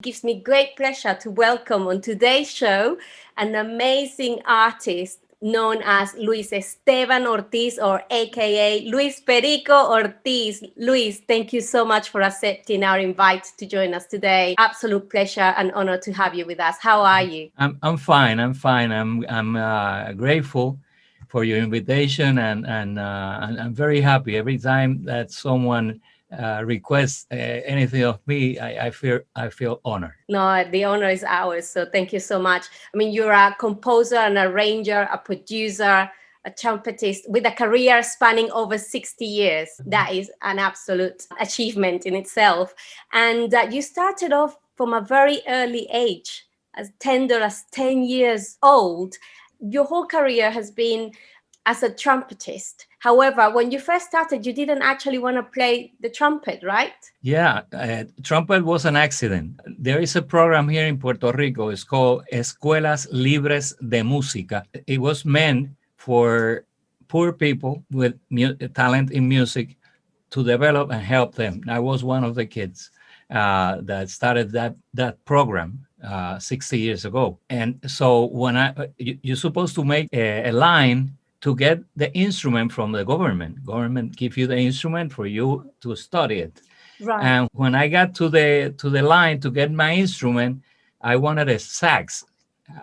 Gives me great pleasure to welcome on today's show an amazing artist known as Luis Esteban Ortiz, or AKA Luis Perico Ortiz. Luis, thank you so much for accepting our invite to join us today. Absolute pleasure and honor to have you with us. How are you? I'm fine. I'm fine. I'm grateful for your invitation, and I'm very happy every time that someone requests anything of me. I feel honored. No, the honor is ours. So thank you so much. I mean, you're a composer, an arranger, a producer, a trumpetist with a career spanning over 60 years. That is an absolute achievement in itself. And you started off from a very early age, as tender as 10 years old. Your whole career has been as a trumpetist. However, when you first started, you didn't actually want to play the trumpet, right? Yeah, trumpet was an accident. There is a program here in Puerto Rico. It's called Escuelas Libres de Música. It was meant for poor people with talent in music to develop and help them. I was one of the kids that started that program 60 years ago. And so when you're supposed to make a line to get the instrument from the government. Government give you the instrument for you to study it. Right, And when I got to the line to get my instrument, I wanted a sax.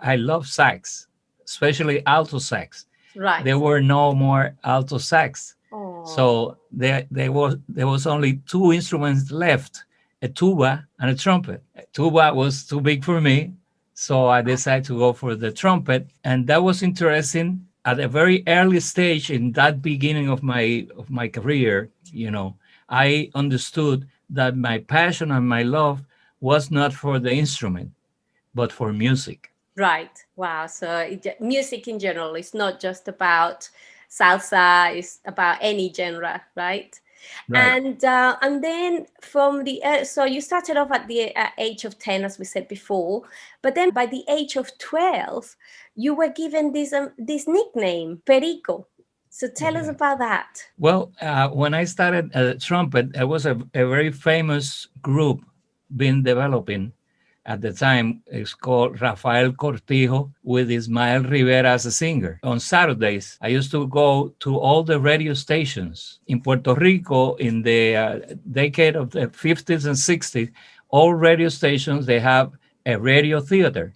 I love sax, especially alto sax. right. There were no more alto sax. Oh, So there was only two instruments left, a tuba and a trumpet. A tuba was too big for me, so I decided to go for the trumpet, and that was interesting. At a very early stage in that beginning of my career, I understood that my passion and my love was not for the instrument, but for music. right. Wow. So music in general is not just about salsa, it's about any genre, right? Right. And then from the so you started off at the age of 10, as we said before, but then by the age of 12 you were given this nickname Perico. So tell us Yeah. about that. Well, when I started trumpet, there was a very famous group being developing at the time. It's called Rafael Cortijo with Ismael Rivera as a singer. On Saturdays, I used to go to all the radio stations in Puerto Rico in the decade of the 50s and 60s. All radio stations, they have a radio theater.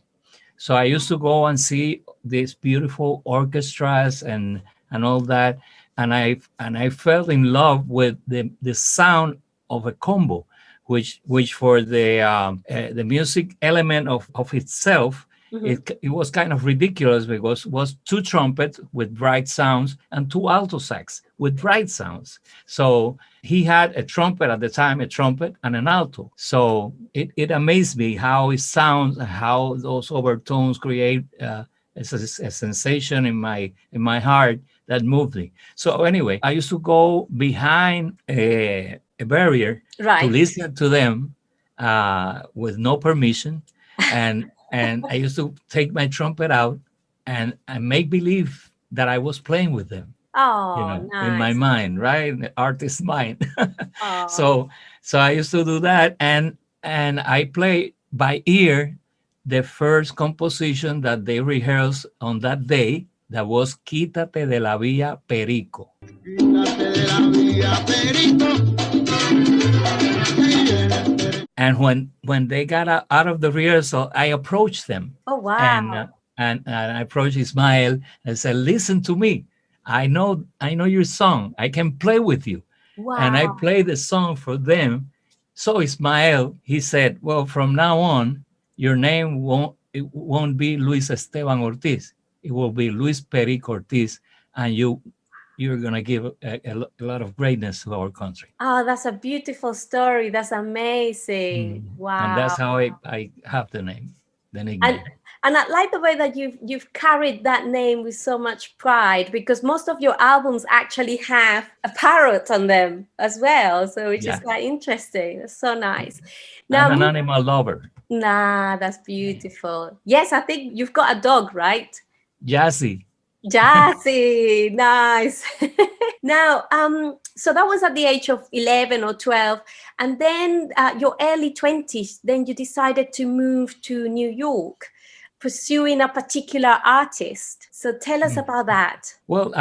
So I used to go and see these beautiful orchestras and all that, and I fell in love with the sound of a combo, which for the music element of itself, Mhm. it was kind of ridiculous because it was two trumpets with bright sounds and two alto sax with bright sounds. So he had a trumpet at the time, a trumpet and an alto. So it amazed me how it sounds, how those overtones create a sensation in my heart that moved me. So anyway, I used to go behind a barrier to Right. listen to them with no permission, and I used to take my trumpet out and make believe that I was playing with them, Oh, in my nice. mind, right? In the artist's mind. Oh. so so I used to do that, and I play by ear the first composition that they rehearsed on that day. That was Quítate de la Vía Perico. Quítate de la vía, Perico. And when they got out of the rehearsal, I approached them, Oh, and wow. I approached Ismael and said, "Listen to me. I know your song. I can play with you." And I Wow. played the song for them. So Ismael, he said, "Well, from now on, your name won't be Luis Esteban Ortiz. It will be Luis Perico Ortiz, and you're gonna give a lot of greatness to our country." Oh, that's a beautiful story. That's amazing. And that's Wow. how I have the And nickname. and I like the way that you've carried that name with so much pride, because most of your albums actually have a parrot on them as well. So which is Yeah, quite interesting. That's so nice. Now, I'm an animal lover. nah, that's beautiful. Yes, I think you've got a dog, right? Jazzy. Jazzy, nice. Now, so that was at the age of 11 or 12, and then your early 20s, then you decided to move to New York, pursuing a particular artist. So tell us Mm. about that. Well,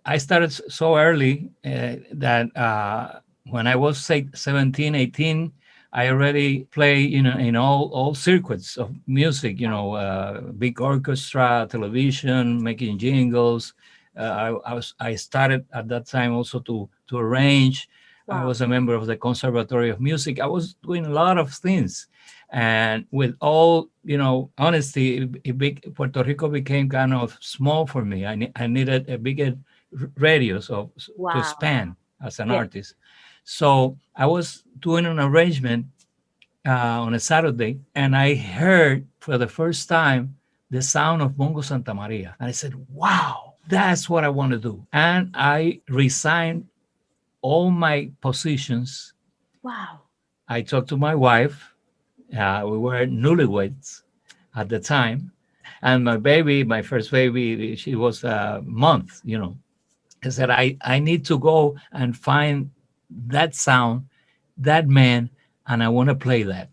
I started so early that when I was say 17, 18, I already play, in all circuits of music, big orchestra, television, making jingles. I started at that time also to arrange. I Wow. was a member of the Conservatory of Music. I was doing a lot of things. And with all, honesty, Puerto Rico became kind of small for me. I needed a bigger radius to Wow. expand as an Yeah. artist. So I was doing an arrangement on a Saturday, and I heard for the first time the sound of Mongo Santamaria. And I said, wow, that's what I want to do. And I resigned all my positions. Wow. I talked to my wife. We were newlyweds at the time. And my first baby, she was a month, I said, I need to go and find that sound, that man, and I want to play that.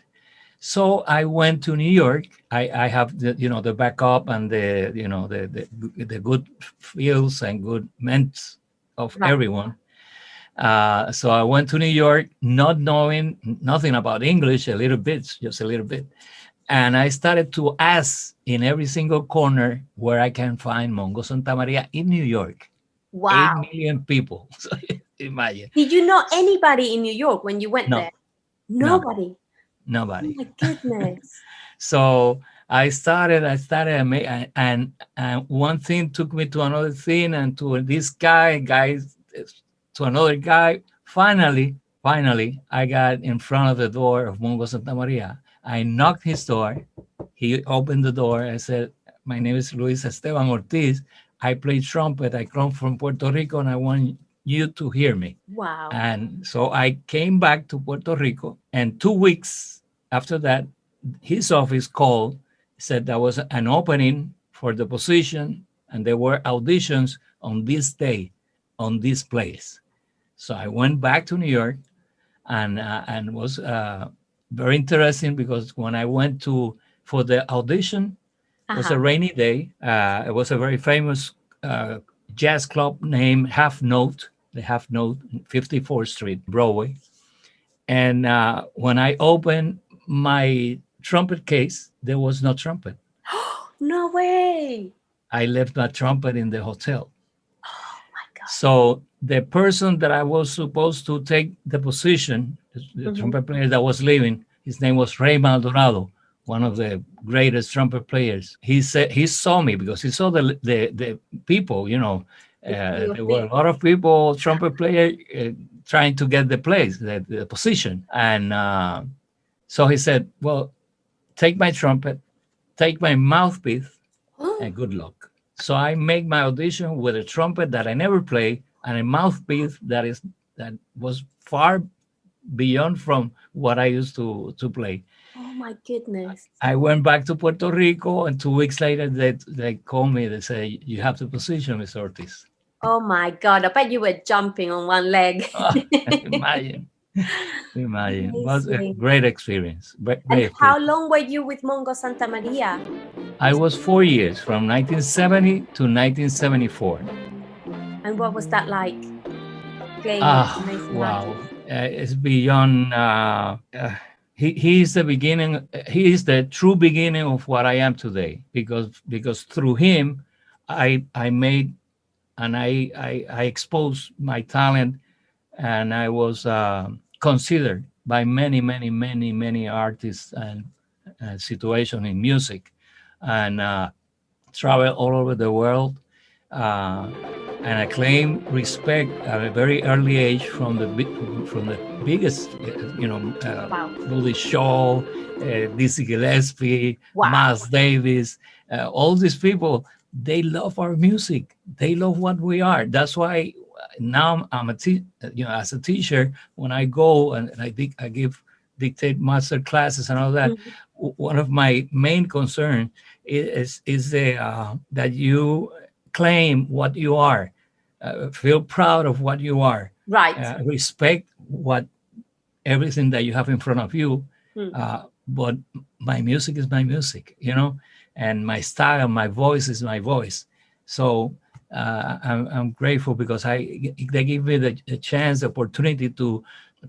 So I went to New York. I have the backup and the good feels and good ments of Right. everyone. So I went to New York, not knowing nothing about English, a little bit, just a little bit. And I started to ask in every single corner where I can find Mongo Santamaria in New York. Wow. 8 million people. So imagine. Did you know anybody in New York when you went No, there? no, Nobody. Oh nobody. my goodness. So and one thing took me to another thing and to this guys to another guy. Finally, I got in front of the door of Mongo Santa Maria. I knocked his door. He opened the door. I said, my name is Luis Esteban Ortiz. I play trumpet. I come from Puerto Rico and I want you to hear me. Wow. And so I came back to Puerto Rico, and 2 weeks after that, his office called, said there was an opening for the position, and there were auditions on this day, on this place. So I went back to New York, and was very interesting because when I went for the audition, it was a Uh-huh. rainy day. It was a very famous jazz club named Half Note, the Half Note, 54th Street, Broadway. And when I opened my trumpet case, there was no trumpet. No way. I left my trumpet in the hotel. Oh my God. So the person that I was supposed to take the position, the trumpet player that was leaving, his name was Ray Maldonado, one of the greatest trumpet players. He said he saw me because he saw the people. There were a lot of people, trumpet player, trying to get the place, the position, and so he said, "Well, take my trumpet, take my mouthpiece, and good luck." So I make my audition with a trumpet that I never played and a mouthpiece that was far beyond from what I used to play. Oh my goodness. I went back to Puerto Rico, and 2 weeks later, they called me. They say, "You have the position, Mr. Ortiz." Oh my God. I bet you were jumping on one leg. Oh, imagine, imagine. It was a Amazing. great experience. Great And how experience. long were you with Mongo Santa Maria? I was 4 years, from 1970 to 1974. And what was that like? Playing with Ah, amazing wow. artists. It's beyond. He is the beginning. He is the true beginning of what I am today. Because through him, I made and I exposed my talent, and I was considered by many artists and situations in music, and travel all over the world, uh, and I claim respect at a very early age from the biggest, Wow. Buddy Shaw, Dizzy Gillespie, Wow. Miles Davis, all these people. They love our music. They love what we are. That's why now I'm as a teacher, when I go and I give dictate master classes and all that. One of my main concern is that you claim what you are, feel proud of what you are, Right. respect what everything that you have in front of you. But my music is my music, and my style, my voice is my voice. So I'm grateful because they give me the chance, the opportunity to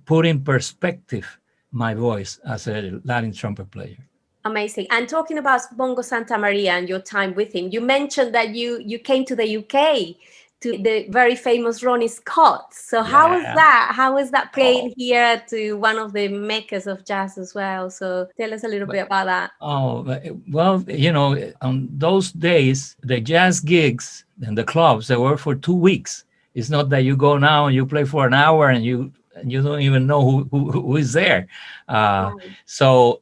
put in perspective my voice as a Latin trumpet player. Amazing. And talking about Mongo Santamaria and your time with him, you mentioned that you came to the UK to the very famous Ronnie Scott. So how was Yeah. that? How was that playing Oh. here to one of the meccas of jazz as well? So tell us a little bit about that. Oh, well, on those days, the jazz gigs and the clubs, they were for 2 weeks. It's not that you go now and you play for an hour and you don't even know who is there. So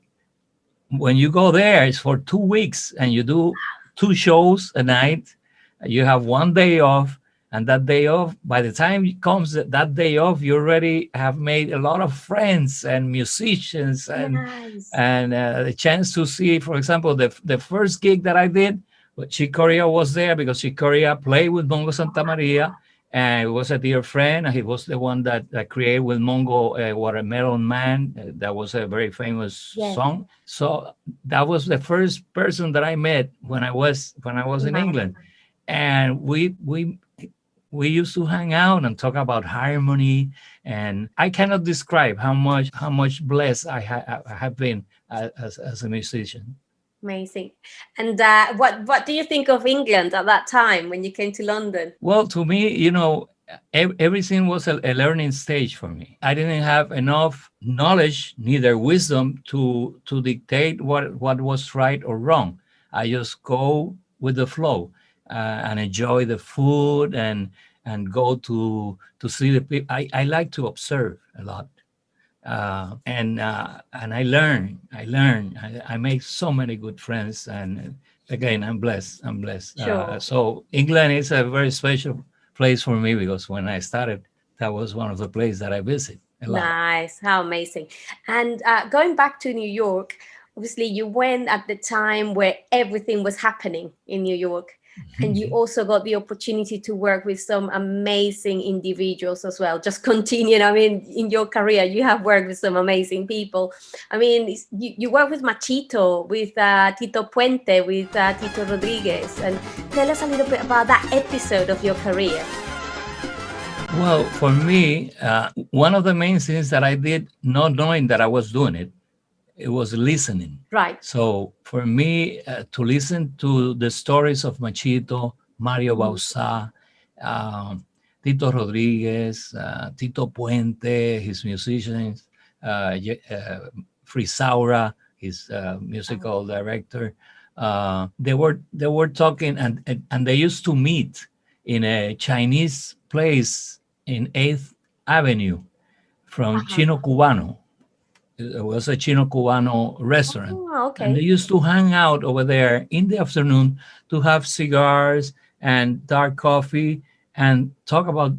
when you go there, it's for 2 weeks and you do 2 shows a night. You have one day off, and that day off, by the time it comes that day off, you already have made a lot of friends and musicians, and Nice. the chance to see, for example, the first gig that I did, Chick Corea was there because Chick Corea played with Mongo Santamaria, and he was a dear friend, and he was the one that created with Mongo Watermelon Man. That was a very famous song. So that was the first person that I met when I was in England, and we used to hang out and talk about harmony, and I cannot describe how much blessed I have been as a musician. Amazing. And what do you think of England at that time when you came to London? Well, to me, everything was a learning stage for me. I didn't have enough knowledge, neither wisdom, to dictate what was right or wrong. I just go with the flow and enjoy the food and go to see the people. I like to observe a lot. And I learn. I make so many good friends, and again, I'm blessed. Sure. So England is a very special place for me because when I started, that was one of the places that I visit a lot. Nice. How amazing. And going back to New York, obviously you went at the time where everything was happening in New York. And you also got the opportunity to work with some amazing individuals as well. Just continuing, I mean, in your career, you have worked with some amazing people. I mean, you work with Machito, with Tito Puente, with Tito Rodriguez. And tell us a little bit about that episode of your career. Well, for me, one of the main things that I did, not knowing that I was doing it, it was listening. Right. So for me, to listen to the stories of Machito, Mario Bauzá, Tito Rodriguez, Tito Puente, his musicians, Frisaura, his musical director, they were talking, and they used to meet in a Chinese place in 8th Avenue from Chino Cubano. It was a Chino Cubano restaurant. Oh, okay. And they used to hang out over there in the afternoon to have cigars and dark coffee and talk about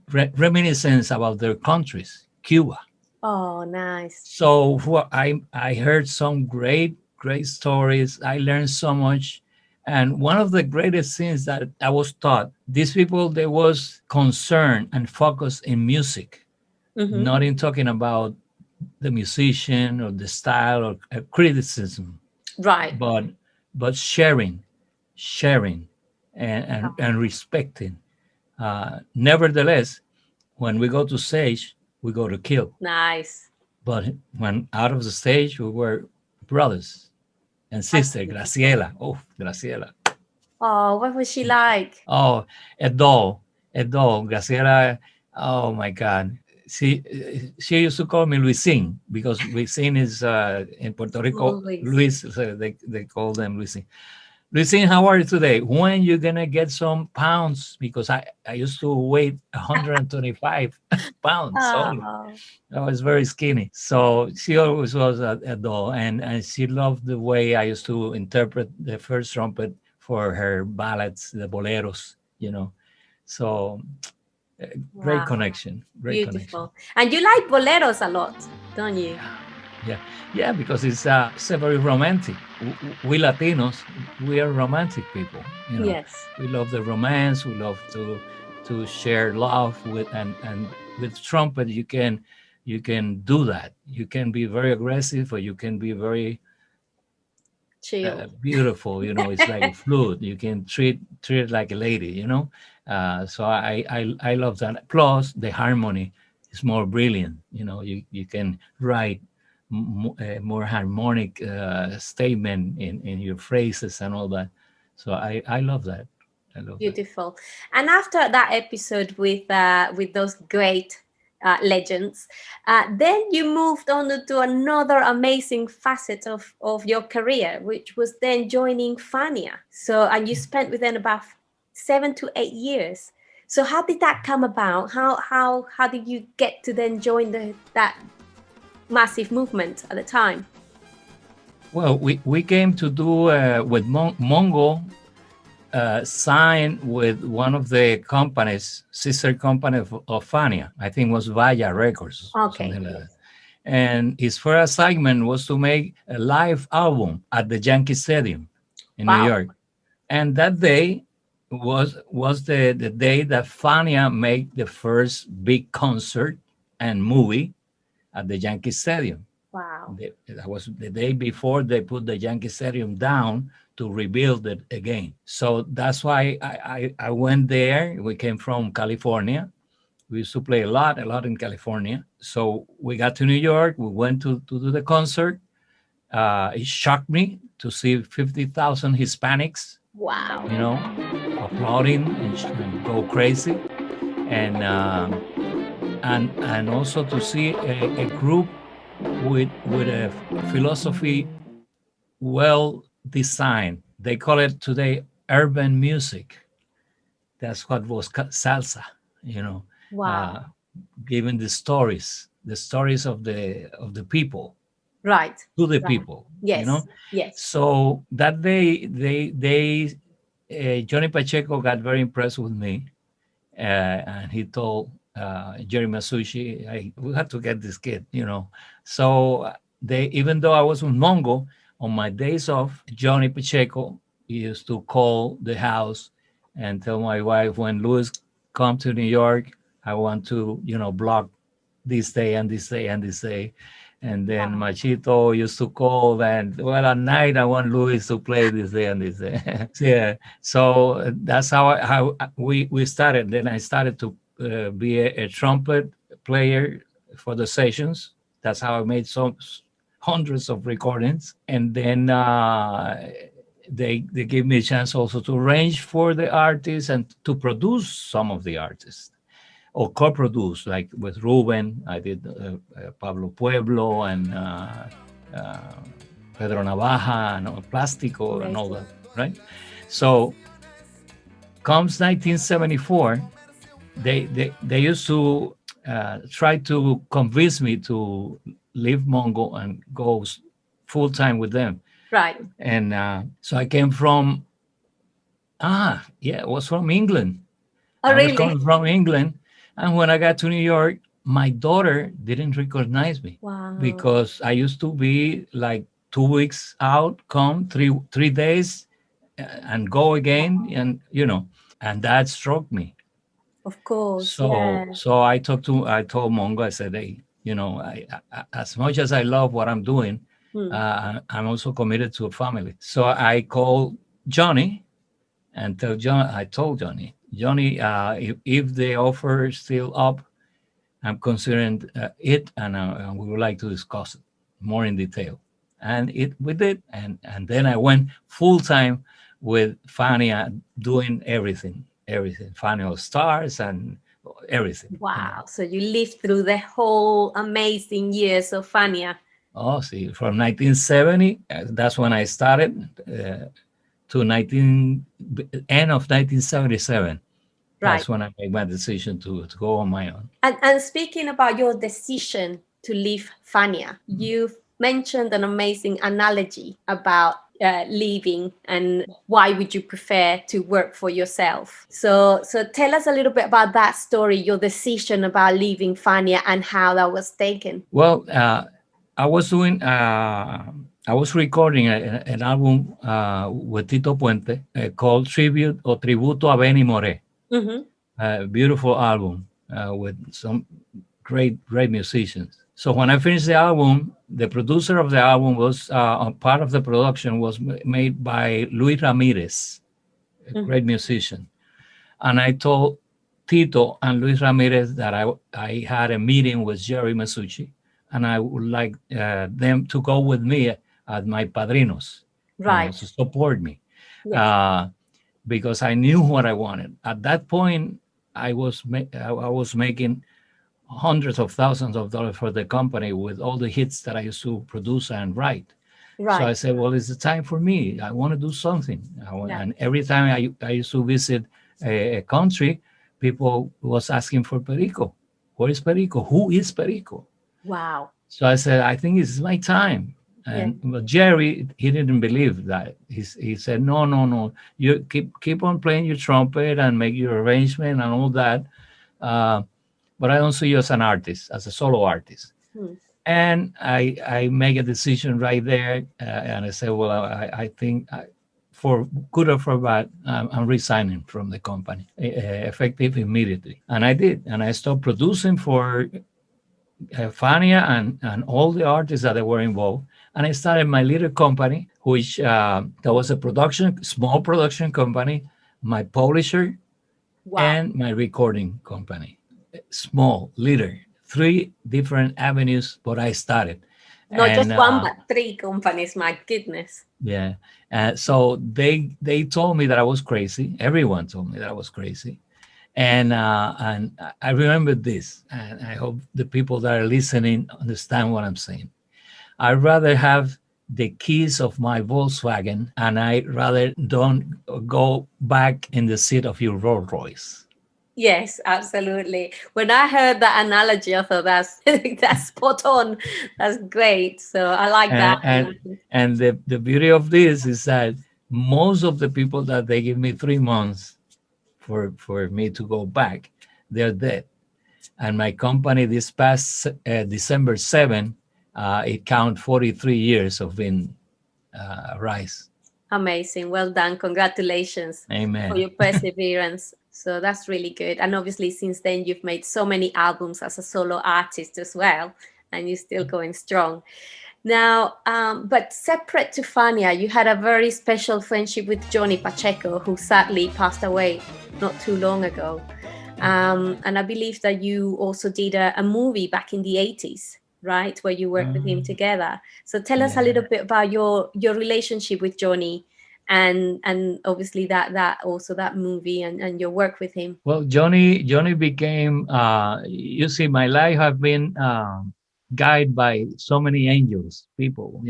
reminiscence about their countries, Cuba. Oh, nice. So I heard some great stories. I learned so much. And one of the greatest things that I was taught, these people, they was concerned and focused in music, not in talking about the musician or the style or criticism, right? But sharing and respecting. Nevertheless, when we go to stage, we go to kill. Nice. But when out of the stage, we were brothers and sister. Graciela. Oh, Graciela. Oh, what was she like? Oh, a doll. Graciela. Oh my God. She used to call me Luisin because Luisin is in Puerto Rico. Luis, so they call them Luisin. Luisin, how are you today? When you gonna get some pounds? Because I used to weigh 125 pounds only. I was very skinny. So she always was a doll, and she loved the way I used to interpret the first trumpet for her ballads, the boleros, So great connection. Beautiful. And you like boleros a lot, don't you? Yeah, yeah, because it's a very romantic. We Latinos, we are romantic people. You know, Yes. we love the romance. We love to share love with, and with trumpet you can do that. You can be very aggressive, or you can be very Chill. beautiful. You know, it's like a flute. You can treat it like a lady. You know, so I love that. Plus, the harmony is more brilliant. You know, you can write more harmonic statement in your phrases and all that. So I love that. I love that. Beautiful. And after that episode with those great legends, then you moved on to another amazing facet of your career, which was then joining Fania. So, and you spent with them about 7 to 8 years. So, how did that come about? How did you get to then join that massive movement at the time? Well, we came to do with Mongo signed with one of the companies, sister company of Fania. I think it was Vaya Records, Okay. something like that. And his first assignment was to make a live album at the Yankee Stadium in New Wow. York. And that day was the day that Fania made the first big concert and movie at the Yankee Stadium. Wow. That was the day before they put the Yankee Stadium down to rebuild it again. So that's why I went there. We came from California. We used to play a lot in California. So we got to New York. We went to do the concert. It shocked me to see 50,000 Hispanics, Wow. you know, applauding and go crazy. And and also to see a group with a philosophy well designed. They call it today urban music. That's what was salsa, you know, Wow. giving the stories of the people Right. to the Right. people, you know. Yes. Yes. So that day, they Johnny Pacheco got very impressed with me, and he told Jerry Masucci, we had to get this kid, you know. So they, even though I was with Mongo, on my days off, Johnny Pacheco used to call the house and tell my wife, when Luis come to New York, I want to, you know, block this day and this day and this day. And then Wow. Machito used to call, and well, at night I want Luis to play this day and this day. Yeah, so that's how we started. Then I started to be a trumpet player for the sessions. That's how I made some hundreds of recordings. And then they gave me a chance also to arrange for the artists and to produce some of the artists or co-produce, like with Ruben. I did Pablo Pueblo and uh, Pedro Navaja and Plástico and all that, Amazing. right? So comes 1974, they used to try to convince me to leave Mongo and go full time with them. Right. And so I came from, it was from England. Oh, I was really? coming from England. And when I got to New York, my daughter didn't recognize me Wow. because I used to be like 2 weeks out, come 3 days and go again. And, you know, and that struck me. Of course. So, Yeah. so I told Mongo, I said, hey, you know, as much as I love what I'm doing, Hmm. I'm also committed to a family. So I called Johnny and I told Johnny, if the offer is still up, I'm considering it, and we would like to discuss it more in detail. And we did, and then I went full time with Fania, doing everything, Fania All Stars and everything. Wow. So you lived through the whole amazing years of Fania. Oh, see, from 1970, that's when I started, to end of 1977. Right. That's when I made my decision to go on my own. And speaking about your decision to leave Fania, you've mentioned an amazing analogy about leaving and why would you prefer to work for yourself. So tell us a little bit about that story, your decision about leaving Fania and how that was taken. Well, I was doing, I was recording an album with Tito Puente called Tribute or Tributo a Benny Moré. Mm-hmm. A beautiful album with some great musicians. So when I finished the album, the producer of the album was a part of the production was made by Luis Ramirez, a Mm-hmm. great musician. And I told Tito and Luis Ramirez that I had a meeting with Jerry Masucci, and I would like them to go with me as my padrinos, Right. to support me, Yes. uh, because I knew what I wanted. At that point, I was making hundreds of thousands of dollars for the company with all the hits that I used to produce and write. So I Right. said, well, it's the time for me. I want to do something. Yeah. And every time I used to visit a country, people was asking for Perico. Where is Perico? Who is Perico? Wow. So I said, I think it's my time. Yeah. But Jerry, he didn't believe that. He said, no. You keep on playing your trumpet and make your arrangement and all that. Uh, but I don't see you as an artist, as a solo artist. Hmm. And I make a decision right there, and I say, well, I think for good or for bad, I'm resigning from the company, effective immediately. And I did, and I stopped producing for Fania and all the artists that were involved. And I started my little company, which that was a small production company, my publisher, Wow. and my recording company. Small, little, three different avenues, but I started. Not And just one, but three companies. My goodness. yeah, so they told me that I was crazy. Everyone told me that I was crazy. And I remember this, and I hope the people that are listening understand what I'm saying. I'd rather have the keys of my Volkswagen, and I'd rather don't go back in the seat of your Rolls Royce. Yes, absolutely. When I heard that analogy, I thought that's that's spot on. That's great. So I like that. And and the beauty of this is that most of the people that they give me 3 months for me to go back, they're dead. And my company this past December 7, it count 43 years of being rise. Amazing. Well done. Congratulations for Amen. your perseverance. So that's really good. And obviously, since then, you've made so many albums as a solo artist as well, and you're still going strong. Now, but separate to Fania, you had a very special friendship with Johnny Pacheco, who sadly passed away not too long ago. And I believe that you also did a movie back in the 80s, right, where you worked with him together. So tell us a Yeah. little bit about your relationship with Johnny, and obviously that also that movie and your work with him. Well, Johnny became. You see, my life have been guided by so many angels, people.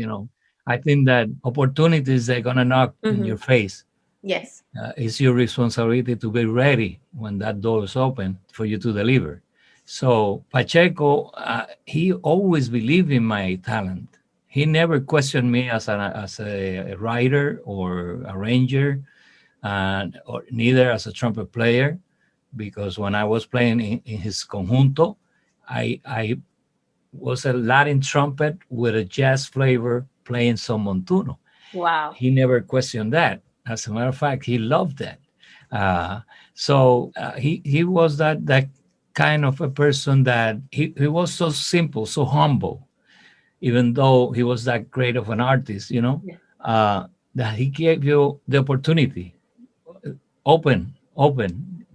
I think that opportunities they're gonna knock in Hmm. your face. Yes. It's your responsibility to be ready when that door is open for you to deliver. So Pacheco, he always believed in my talent. He never questioned me as a writer or arranger, or neither as a trumpet player, because when I was playing in his conjunto, I was a Latin trumpet with a jazz flavor playing some montuno. Wow. He never questioned that. As a matter of fact, he loved that. So he was that kind of a person that he was so simple, so humble, even though he was that great of an artist, Yeah. that he gave you the opportunity. Open,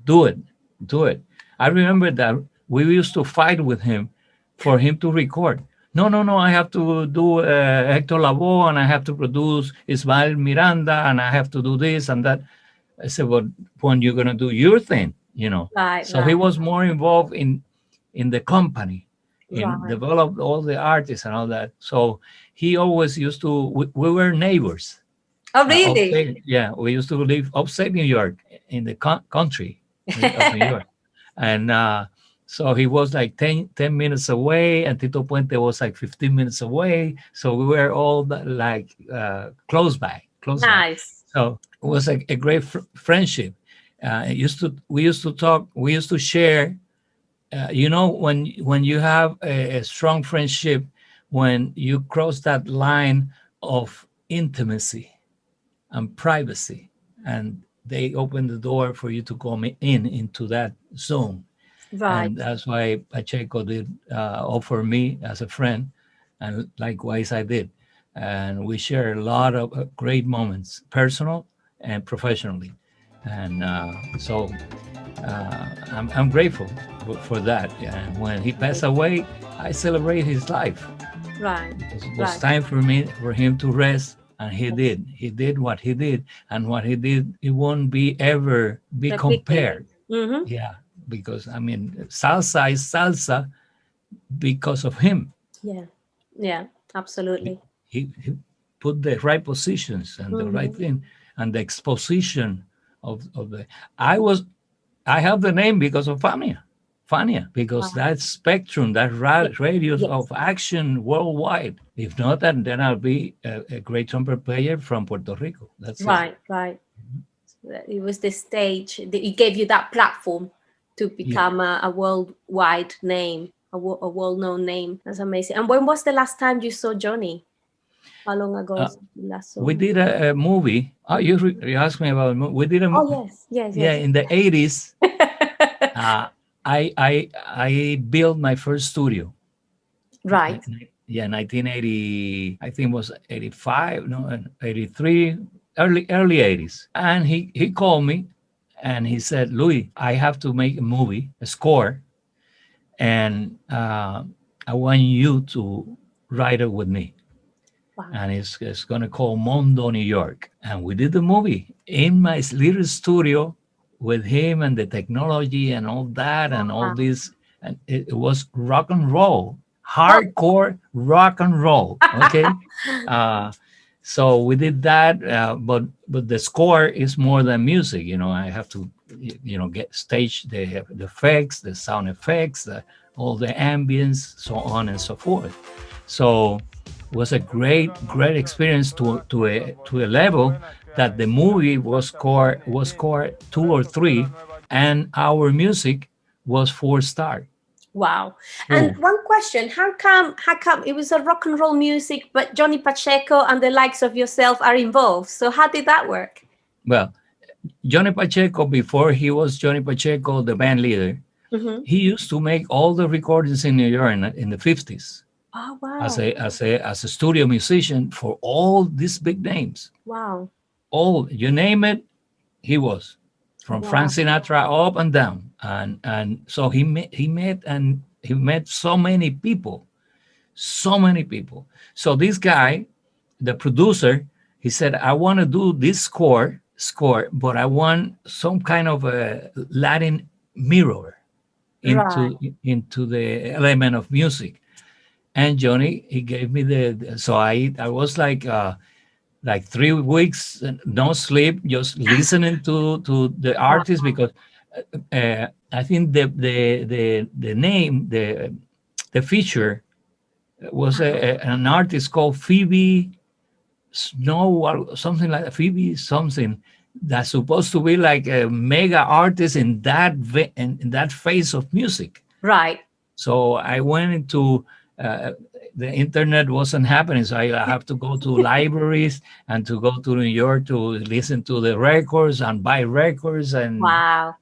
do it. I remember that we used to fight with him for him to record. No, I have to do Hector Lavoe, and I have to produce Ismael Miranda, and I have to do this and that. I said, well, when you're going to do your thing. Right. So he Right. was more involved in the company, in Right. develop all the artists and all that. So he always used to, we were neighbors. Oh, really? Yeah, we used to live upstate New York, in the country of New York. And so he was like 10 minutes away, and Tito Puente was like 15 minutes away. So we were all like close by. Nice. So it was a great friendship. We used to talk, we used to share. When you have a strong friendship when you cross that line of intimacy and privacy, and they open the door for you to come in into that zone. Right. And that's why Pacheco did offer me as a friend, and likewise I did. And we share a lot of great moments, personal and professionally. And I'm grateful for that. And when he passed away, I celebrate his life. Right. It was Right. time for him to rest, and he did. He did what he did, and what he did, it won't be ever be Replicated. compared. Mm-hmm. Yeah, because I mean, salsa is salsa because of him. Yeah. Yeah. He, Absolutely. he put the right positions and the right Mm-hmm. thing, and the exposition of the. I was I have the name because of Fania, because Wow. that spectrum, that Yes. radius Yes. of action worldwide. If not, then I'll be a great trumpet player from Puerto Rico. That's it. Right. Right. It was the stage that it gave you that platform to Yeah. become a worldwide name, a world-known name. That's amazing. And when was the last time you saw Johnny? How long ago Uh, was you last saw we him? did a movie. Oh, you asked me about a movie. We did Oh yes, yes, yeah, yes. in the 80s. Uh, I built my first studio. Right. Yeah, 1980, I think it was 85, no, 83, early 80s. And he called me and he said, Louis, I have to make a movie, a score, and I want you to write it with me. Wow. And it's going to call Mondo, New York. And we did the movie in my little studio with him and the technology and all that and all Wow. this. And it was rock and roll, Well, hardcore rock and roll. Okay. uh, so we did that, but the score is more than music. I have to, get stage the effects, the sound effects, all the ambience, so on and so forth. So it was a great experience to a level that the movie was scored 2 or 3, and our music was 4 star. wow. And Oh, one question, how come it was a rock and roll music, but Johnny Pacheco and the likes of yourself are involved? So how did that work? well, Johnny Pacheco, before he was Johnny Pacheco, the band leader, Mm-hmm. he used to make all the recordings in New York in the 50s Oh as wow. a studio musician for all these big names. Wow. All you name it, he was, from Frank Wow. Sinatra up and down, and so he met so many people, so many people. So this guy, the producer, he said, I want to do this score, but I want some kind of a Latin mirror Right. into the element of music. And Johnny, he gave me so I was like 3 weeks, no sleep, just listening to the Wow. artist, because I think the name, the feature was an artist called Phoebe Snow or something like that, Phoebe something, that's supposed to be like a mega artist in that phase of music. Right. So I went into the internet wasn't happening, so I have to go to libraries and to go to New York to listen to the records and buy records Wow.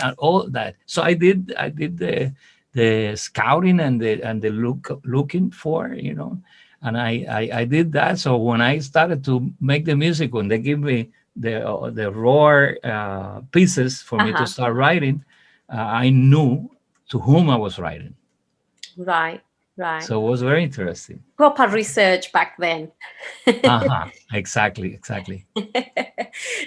and all that. So I did the scouting and the looking for, and I did that. So when I started to make the music, when they give me the raw pieces for me to Uh-huh. start writing, I knew to whom I was writing. Right. Right. So it was very interesting. Proper research back then. Exactly.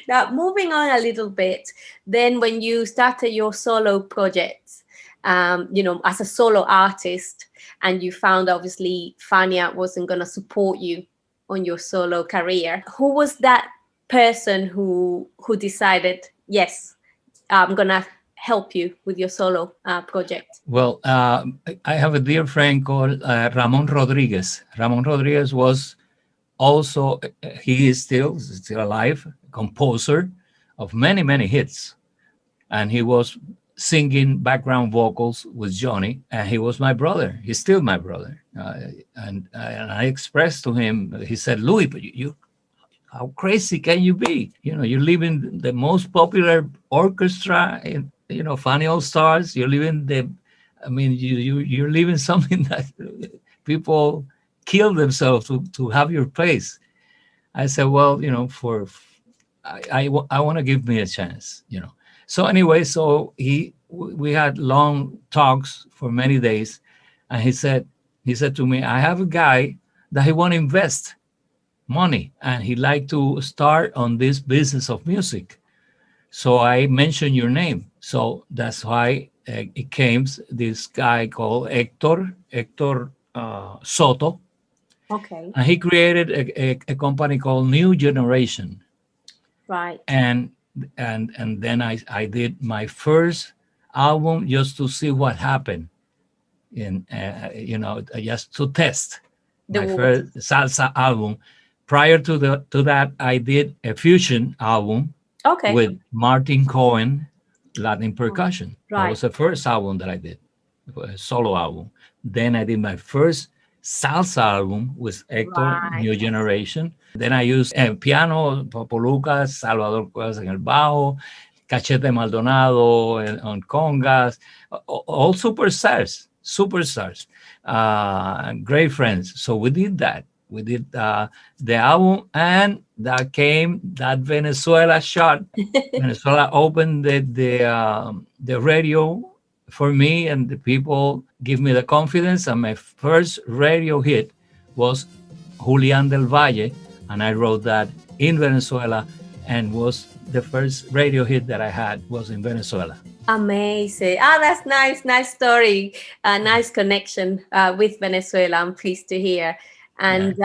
Now, moving on a little bit, then when you started your solo projects, as a solo artist, and you found obviously Fania wasn't going to support you on your solo career, who was that person who decided, yes, I'm going to help you with your solo project? Well, I have a dear friend called Ramon Rodriguez. Ramon Rodriguez was also, he is still alive, composer of many hits. And he was singing background vocals with Johnny, and he was my brother. He's still my brother. And I expressed to him, he said, Louis, but you how crazy can you be? You know, you live in the most popular orchestra in, Fania All Stars. You live in you're living something that people kill themselves to have your place. I said, well, I want to give me a chance. So anyway, we had long talks for many days, and he said to me, I have a guy that he want to invest money, and he like to start on this business of music. So I mentioned your name. So that's why it came this guy called Hector Soto. Okay. And he created a company called New Generation. Right. And then I did my first album just to see what happened just to test my first salsa album. Prior to that, I did a fusion album with Martin Cohen, Latin percussion. Right. That was the first album that I did, a solo album. Then I did my first salsa album with Hector, New Generation. Then I used piano, Popo Lucas, Salvador Cuevas en el bajo, Cachete Maldonado on congas, all superstars, great friends. So we did that. We did the album, and that Venezuela shot. Venezuela opened the radio for me, and the people give me the confidence. And my first radio hit was Julián del Valle, and I wrote that in Venezuela, and was the first radio hit that I had was in Venezuela. Amazing. That's nice story. Nice connection with Venezuela. I'm pleased to hear. And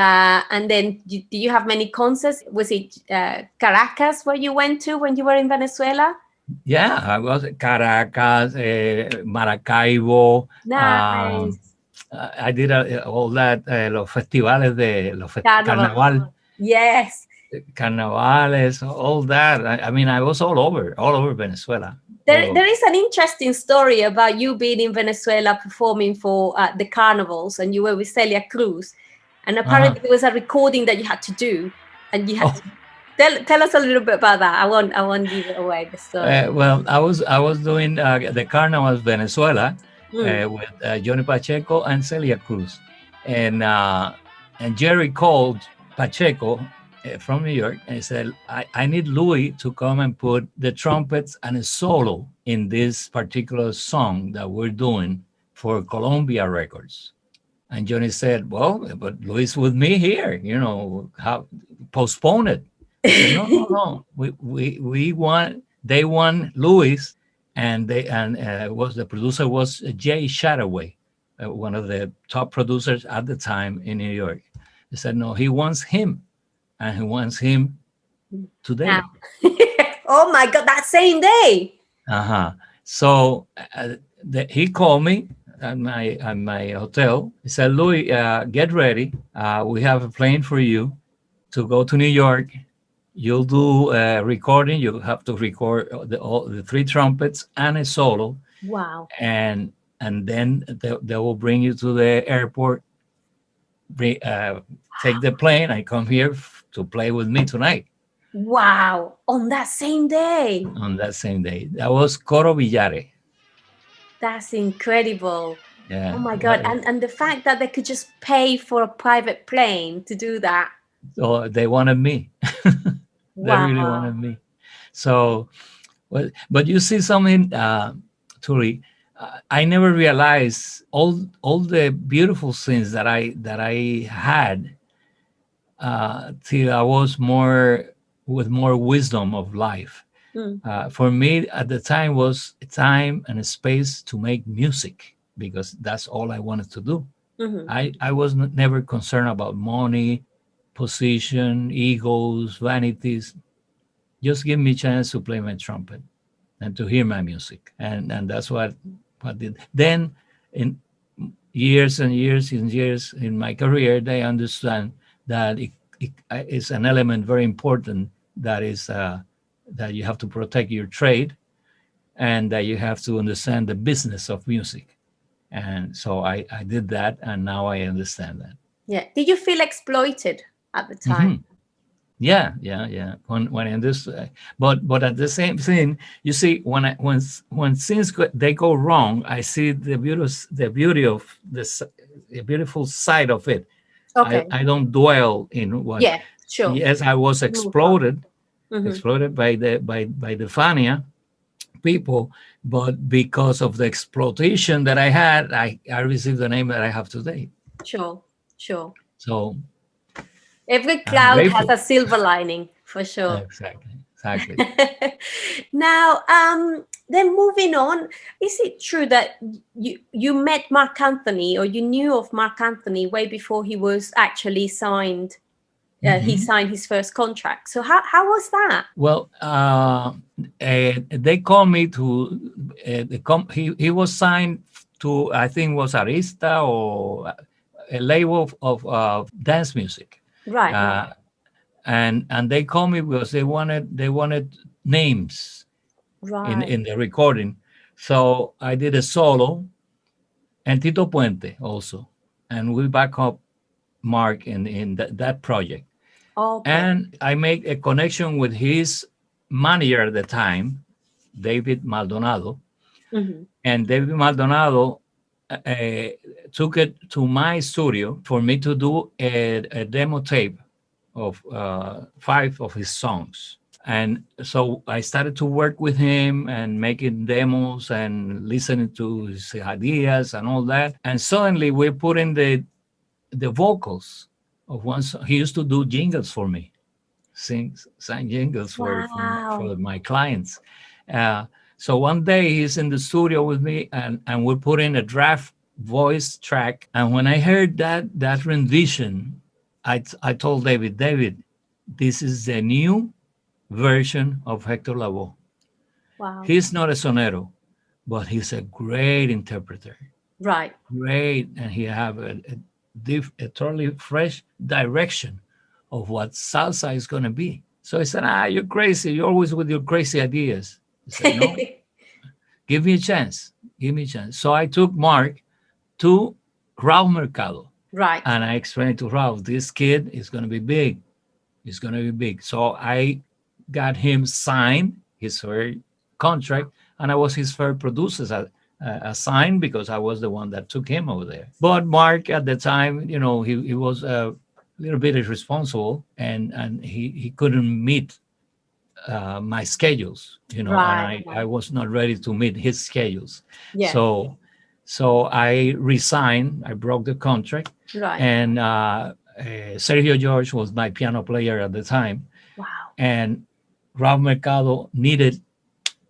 then do you have many concerts? Was it Caracas where you went to when you were in Venezuela? Yeah, I was Caracas, Maracaibo. Nice. I did all that, los festivales Carnaval. Yes. Carnavales, all that. I mean, I was all over Venezuela. There is an interesting story about you being in Venezuela performing for the carnivals, and you were with Celia Cruz. And apparently there was a recording that you had to do, and you had to tell us a little bit about that. I won't give it away, the story. Well, I was doing the Carnivals Venezuela with Johnny Pacheco and Celia Cruz, and Jerry called Pacheco from New York and he said, I need Louis to come and put the trumpets and a solo in this particular song that we're doing for Columbia Records. And Johnny said, well, but Louis with me here, how postpone it. I said, no. They want Louis, and the producer was Jay Shataway, one of the top producers at the time in New York. They said, no, he wants him, and he wants him today. Oh my God, that same day. So he called me at my hotel. He said, Louis, get ready. We have a plane for you to go to New York. You'll do a recording. You have to record the three trumpets and a solo. Wow. And then they will bring you to the airport, take the plane, and come here to play with me tonight. Wow. On that same day. That was Coro Villare. That's incredible. Yeah. Oh my God. And the fact that they could just pay for a private plane to do that. So they wanted me. They really wanted me. So, but you see something, Tuli, I never realized all the beautiful things that I had till I was with more wisdom of life. For me at the time was a time and a space to make music, because that's all I wanted to do. I was never concerned about money, position, egos, vanities. Just give me a chance to play my trumpet and to hear my music. And that's what did. Then in years and years in my career, they understand that it is an element very important, that is that you have to protect your trade, and that you have to understand the business of music. And so I did that, and now I understand that. Yeah. Did you feel exploited at the time? Mhm. Yeah. When I understood, but at the same thing, you see, when things they go wrong, I see the beauty of this, the beautiful side of it. I Okay. I don't dwell in what. Yeah, sure. Yes, I was Move on. Hmm. exploded by the Fania people, but because of the exploitation that I had, I received the name that I have today. Sure, sure. So Every I'm cloud has grateful. a silver lining for sure. Exactly. Now, then moving on, is it true that you met Marc Anthony, or you knew of Marc Anthony way before he was actually signed? He Mhm. signed his first contract. So how was that? Well, they called me to he was signed to, I think, was Arista or a label of dance music, Right, uh, and they called me because they wanted names right. in the recording. So I did a solo, and Tito Puente also, and we back up Mark in that project. Okay. And I make a connection with his manager at the time, David Maldonado, Hmm. and David Maldonado took it to my studio for me to do a demo tape of 5 of his songs. And so I started to work with him and making demos and listening to his ideas and all that. And suddenly we put in the vocals of one song. He used to do jingles for me, sing jingles for Wow. my clients. Uh, so one day he's in the studio with me, and we put in a draft voice track. And when I heard that rendition, I told David, this is the new version of Hector Lavoe. Wow. He's not a sonero, but he's a great interpreter. Right. Great, and he have a totally fresh direction of what salsa is going to be. So I said, you're crazy. You're always with your crazy ideas. He said, no, give me a chance. Give me a chance. So I took Mark to Raul Mercado, Right. and I explained to Raul, this kid is going to be big. He's going to be big. So I got him signed his first contract, and I was his first producer assigned, because I was the one that took him over there. But Mark at the time, he was a little bit irresponsible, and he couldn't meet my schedules, and Right. I Right. was not ready to meet his schedules. Yeah. So I resigned. I broke the contract, Right. and Sergio George was my piano player at the time, Wow. and Raul Mercado needed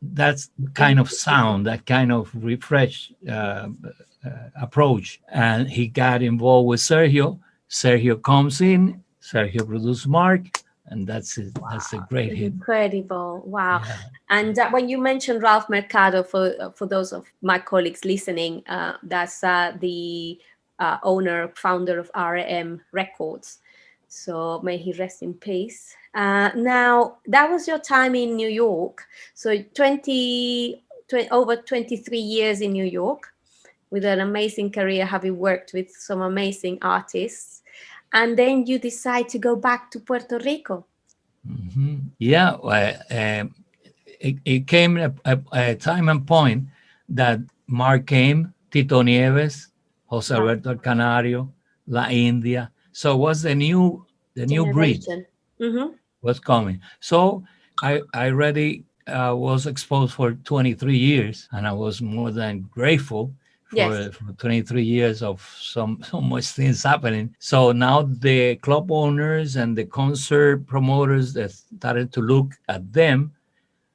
that kind of sound, that kind of refresh approach, and he got involved with Sergio. Sergio comes in, Sergio produced Mark, and that's it. That's a great hit. Incredible. Wow. Yeah. And when you mentioned Ralph Mercado, for those of my colleagues listening, that's the owner, founder of RM Records. So may he rest in peace. Now, that was your time in New York. So over 23 years in New York, with an amazing career, having worked with some amazing artists. And then you decide to go back to Puerto Rico. Yeah, well, it came a time and point that Mark came, Tito Nieves, Jose Right. Alberto Canario, La India. So was the new breed Generation. Mm-hmm. was coming. So I already was exposed for 23 years, and I was more than grateful Yes. for 23 years of so much things happening. So now the club owners and the concert promoters that started to look at them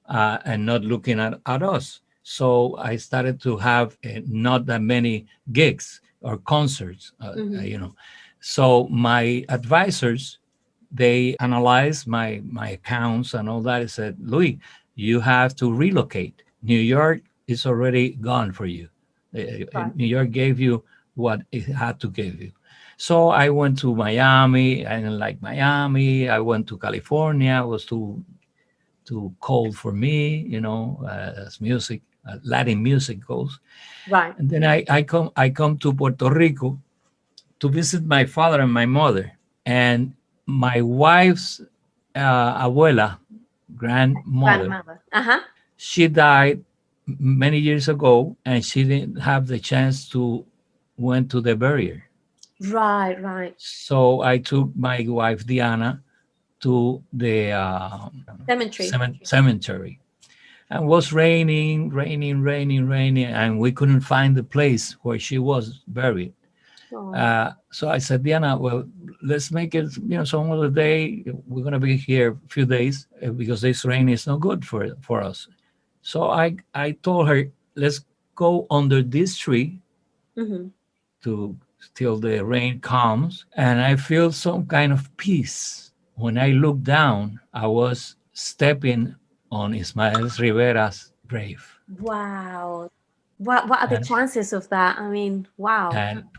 and not looking at us. So I started to have not that many gigs or concerts, Mm-hmm. So my advisors, they analyzed my accounts and all that. I said, Louis, you have to relocate. New York is already gone for you. Right. New York gave you what it had to give you. So I went to Miami. I didn't like Miami. I went to California. I was too too cold for me, as music, Latin music goes. Right. And then I come to Puerto Rico to visit my father and my mother. And my wife's abuela, grandmother, Grandmother. Uh-huh. she died many years ago, and she didn't have the chance to went to the burial. Right, right. So I took my wife Diana to the Cemetery. cemetery. And was raining, raining, raining, raining, and we couldn't find the place where she was buried. Oh, So I said, Diana, well, let's make it, some other day. We're gonna be here a few days because this rain is not good for us. So I told her, let's go under this tree hmm. to till the rain comes, and I feel some kind of peace. When I looked down, I was stepping on Ismael Rivera's grave, Wow. What are the and chances of that? I mean, wow.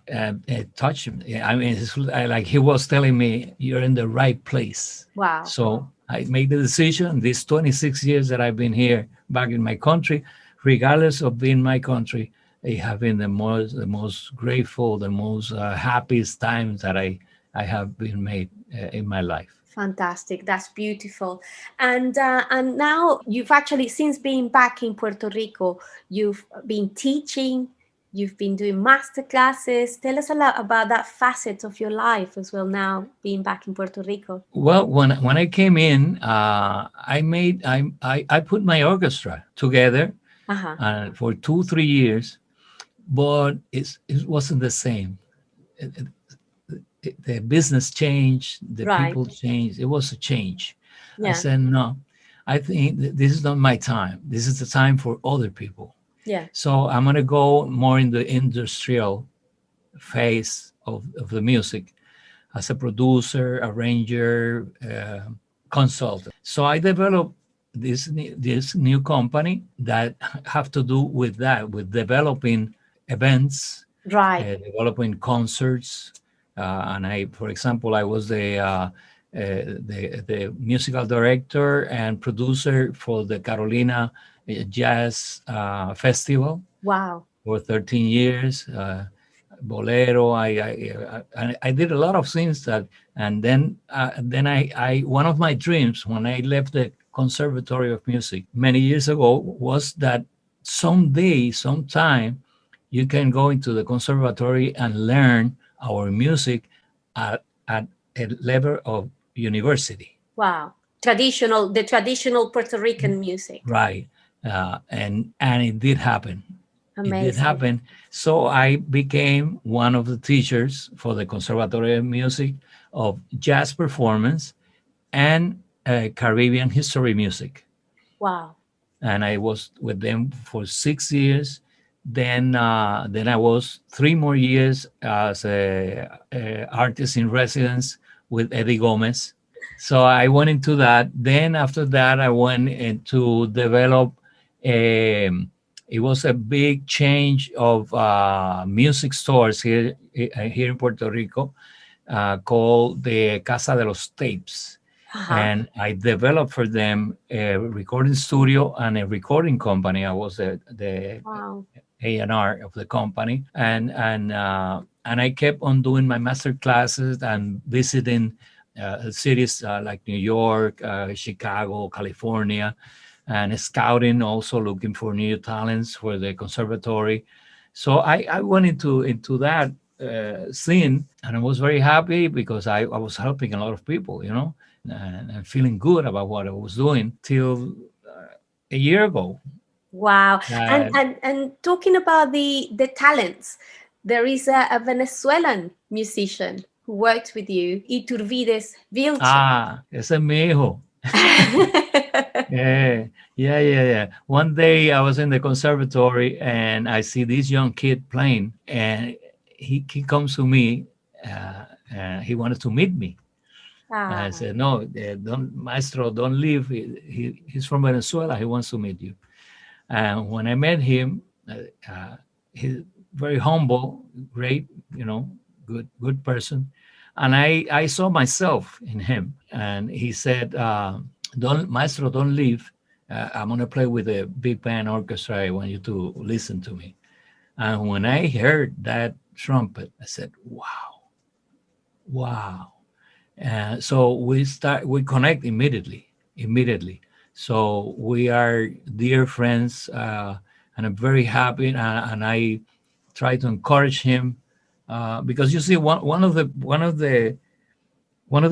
it touched me. I mean, like he was telling me, "You're in the right place." Wow. So I made the decision. These 26 years that I've been here, back in my country, regardless of being my country, they have been the most grateful, the most happiest times that I have been made in my life. Fantastic. That's beautiful. And now you've actually, since being back in Puerto Rico, you've been teaching, you've been doing master classes. Tell us a lot about that facet of your life as well now being back in Puerto Rico. Well, when I came in, I put my orchestra together Uh-huh. for 2 3 years, but it wasn't the same. It- the business changed, the Right. people changed. It was a change. I Yeah. said, no, I think this is not my time. This is the time for other people. Yeah. So I'm going to go more in the industrial phase of the music as a producer, arranger, consultant. So I developed this new company that have to do with that, with developing events, Right. developing concerts. And for example, I was the musical director and producer for the Carolina Jazz Festival Wow. for 13 years. Bolero. I did a lot of things and then I one of my dreams when I left the Conservatory of Music many years ago was that someday, sometime, you can go into the conservatory and learn our music at a level of university. Wow. The traditional Puerto Rican music. Right. And it did happen. It did Amazing. happen. So I became one of the teachers for the Conservatory of Music of jazz performance and Caribbean history music. Wow. And I was with them for 6 years. Then I was 3 more years as a artist in residence with Eddie Gomez. So I went into that. Then after that, I went into develop. It was a big change of music stores here in Puerto Rico, called the Casa de los Tapes. Uh-huh. And I developed for them a recording studio and a recording company. I was the Wow. A&R of the company, and I kept on doing my master classes and visiting cities like New York, Chicago, California, and scouting, also looking for new talents for the conservatory. So I went into that scene, and I was very happy because I was helping a lot of people, and feeling good about what I was doing till a year ago. Wow. And That and and talking about the talents, there is a Venezuelan musician who worked with you, Iturbides Vilche. ese es mi hijo. Yeah, yeah. One day I was in the conservatory and I see this young kid playing, and he comes to me. He wanted to meet me. I Ah, said, no, don't, maestro, don't leave. He's from Venezuela. He wants to meet you. And when I met him, he's very humble, great, good person. And I saw myself in him. And he said, don't Maestro, don't leave. I'm gonna play with a big band orchestra. I want you to listen to me. And when I heard that trumpet, I said, "Wow, wow!" So we connect immediately. So we are dear friends, and I'm very happy. And I try to encourage him because you see, one of the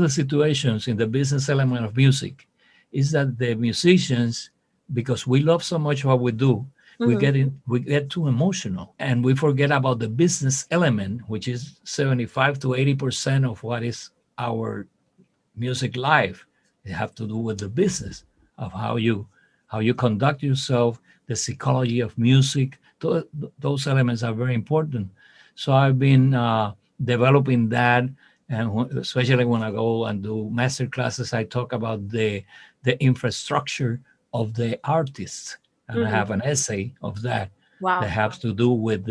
situations in the business element of music is that the musicians, because we love so much what we do, Mhm. we get too emotional and we forget about the business element, which is 75 to 80% of what is our music life. It have to do with the business of how you conduct yourself, the psychology of music. Those elements are very important. So I've been developing that, and especially when I go and do master classes, I talk about the infrastructure of the artist, and I Mhm. have an essay of that that Wow. has to do with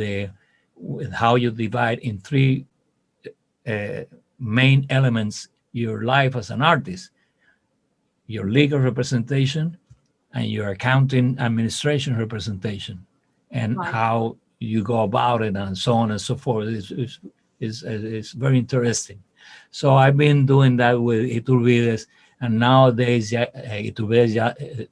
how you divide in three uh, main elements your life as an artist: your legal representation and your accounting administration representation, and Wow. how you go about it, and so on and so forth. It's very interesting. So I've been doing that with Iturbides, and nowadays Iturbides,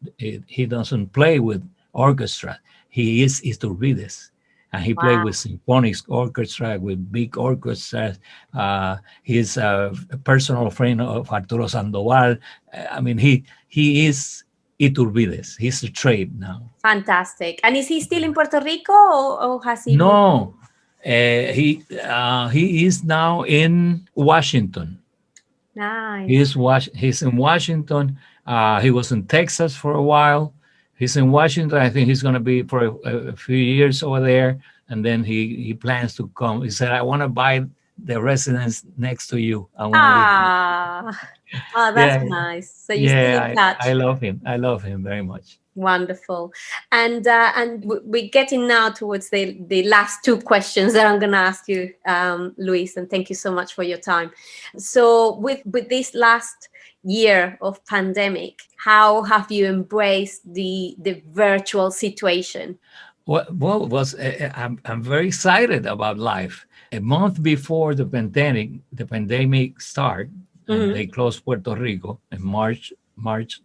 he doesn't play with orchestra. He is Iturbides, and he played with Wow. symphonic orchestra, with big orchestras. He's a personal friend of Arturo Sandoval. I mean, he is Iturbides. He's a trade now. Fantastic. And is he still in Puerto Rico, or has he moved? No, he is now in Washington. Nice. He's in Washington. He was in Texas for a while. He's in Washington. I think he's going to be for a few years over there, and then he plans to come. He said, "I want to buy the residence next to you. I want to live next." Ah, oh, that's Yeah, nice. So you're still in yeah. I touch. love him. I love him very much. Wonderful. And we're getting now towards the last two questions that I'm going to ask you, Luis, and thank you so much for your time. So with this last year of pandemic, how have you embraced the virtual situation? Well, I'm very excited about life. A month before the pandemic started, and Mhm. they closed Puerto Rico in March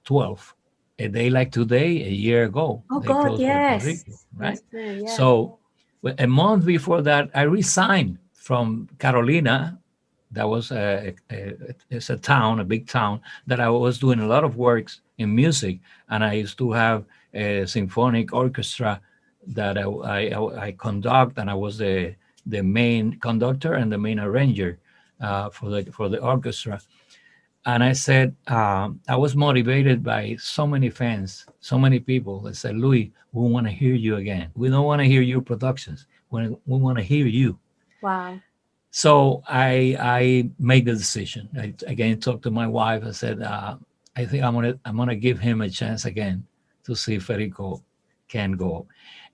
12th. A day like today, a year ago, Oh they God, closed Puerto yes. Rico, right? That's true, yeah. So, a month before that, I resigned from Carolina. That was it's a town, a big town that I was doing a lot of works in music, and I used to have a symphonic orchestra that I conduct, and I was the main conductor and the main arranger for the orchestra. And I said, I was motivated by so many fans, so many people that said, "Louis, we want to hear you again. We don't want to hear your productions. We want to hear you." Wow. So I made the decision. I again talked to my wife. I said, I think I'm gonna give him a chance again to see if Federico can go.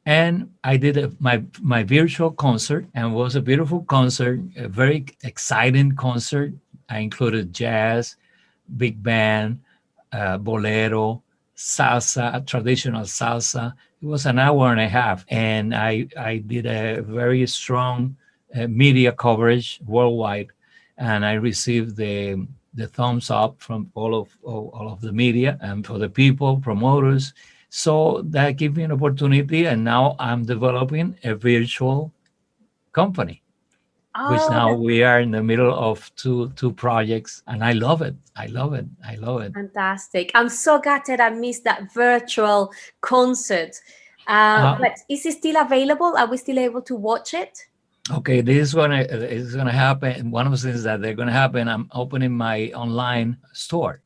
And I did my virtual concert, and it was a beautiful concert, a very exciting concert. I included jazz, big band, bolero, salsa, traditional salsa. It was an hour and a half, and I did a very strong media coverage worldwide, and I received the thumbs up from all of the media and for the people, promoters. So that gave me an opportunity, and now I'm developing a virtual company, which Oh, now that's we are in the middle of two projects, and I love it. I love it. I love it. fantastic. I'm so gutted I missed that virtual concert. Uh, But is it still available? Are we still able to watch it? okay, this is gonna happen. One of the things that they're gonna happen. I'm opening my online store.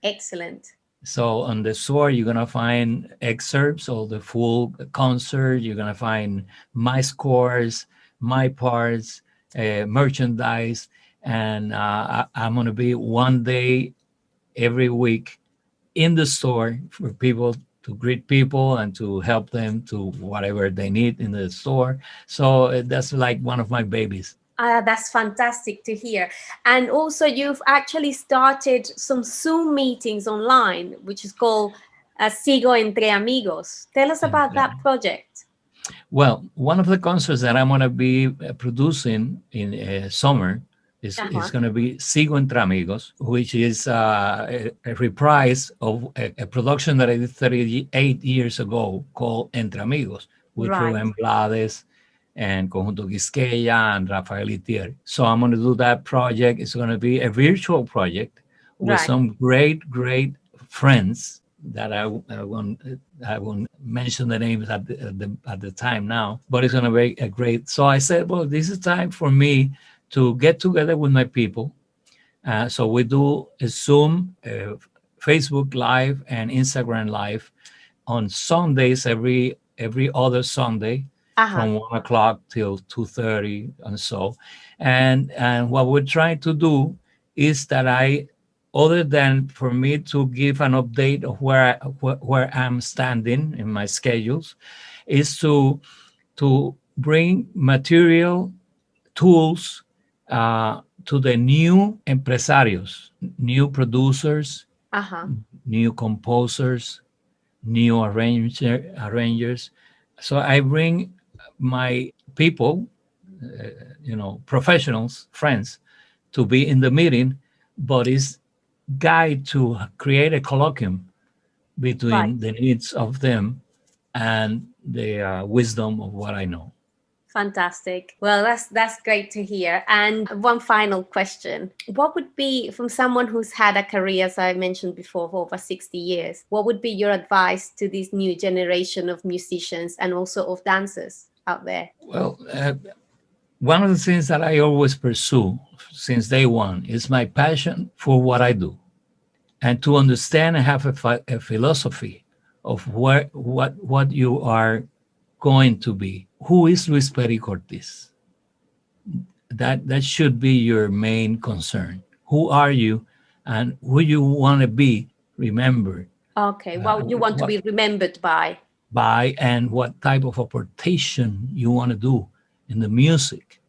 Excellent. So on the store, you're gonna find excerpts of the full concert. You're gonna find my scores, my parts, merchandise, and I'm gonna be one day every week in the store for people to greet people and to help them to whatever they need in the store. So that's like one of my babies. That's fantastic to hear. And also, you've actually started some Zoom meetings online, which is called Sigo Entre Amigos. Tell us about that project. Well, one of the concerts that I'm going to be producing in summer is Uh-huh. going to be Sigo Entre Amigos, which is a reprise of a production that I did 38 years ago called Entre Amigos with Right, Rubén Blades and Conjunto Quisqueya and Rafael Itier. So I'm going to do that project. It's going to be a virtual project with right. some great friends that I won't mention the names at the time now, but it's going to be a great. So I said, well, this is time for me to get together with my people. So we do a Zoom, Facebook Live, and Instagram Live on Sundays every other Sunday Uh-huh. from 1 o'clock till 2:30 and so. And what we're trying to do is that other than for me to give an update of where I'm standing in my schedules, is to bring material tools to the new empresarios, new producers, Uh-huh. new composers, new arrangers. So I bring my people, professionals, friends, to be in the meeting, but it's guide to create a colloquium Right. between the needs of them and the wisdom of what I know. Fantastic. Well, that's great to hear. And one final question. What would be, from someone who's had a career, as I mentioned before, for over 60 years, what would be your advice to this new generation of musicians and also of dancers out there? Well, one of the things that I always pursue since day one is my passion for what I do, and to understand and have a philosophy of what you are going to be. Who is Luis Perico Ortiz? That should be your main concern. Who are you, and who you want to be remembered Okay. Well, you want to what be remembered by. by, and what type of apportation you want to do in the music.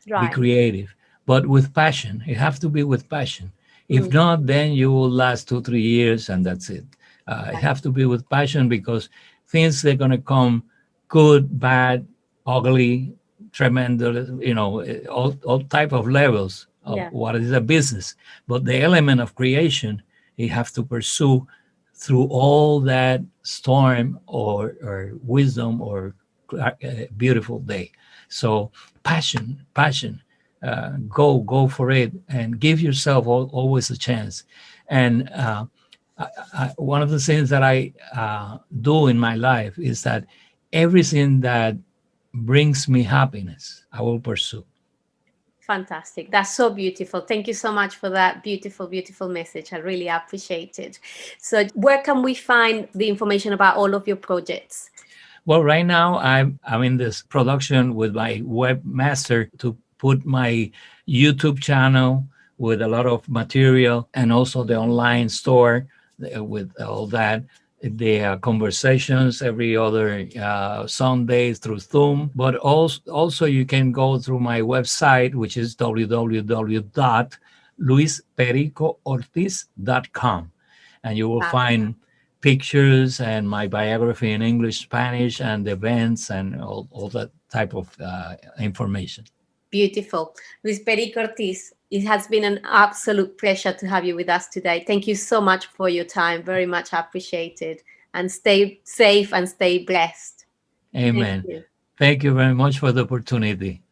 Be Right. creative, but with passion. It have to be with passion. If Mm, not, then you will last 2 3 years and that's it. It right. have to be with passion, because things they're going to come, good, bad, ugly, tremendous, all type of levels of Yeah. what is a business. But the element of creation, you have to pursue through all that storm or wisdom or beautiful day. So passion, go for it, and give yourself always a chance. And one of the things that I do in my life is that everything that brings me happiness, I will pursue. Fantastic. That's so beautiful. Thank you so much for that beautiful message. I really appreciate it. So, where can we find the information about all of your projects? Well, right now I'm in this production with my webmaster to put my YouTube channel with a lot of material, and also the online store with all that. The conversations every other Sunday through Zoom, but also you can go through my website, which is www.luispericoortiz.com, and you will find pictures and my biography in English, Spanish, and events and all that type of information. Beautiful. Luis Perico Ortiz, it has been an absolute pleasure to have you with us today. Thank you so much for your time. Very much appreciated. And stay safe and stay blessed. Thank Amen. you. Thank you very much for the opportunity.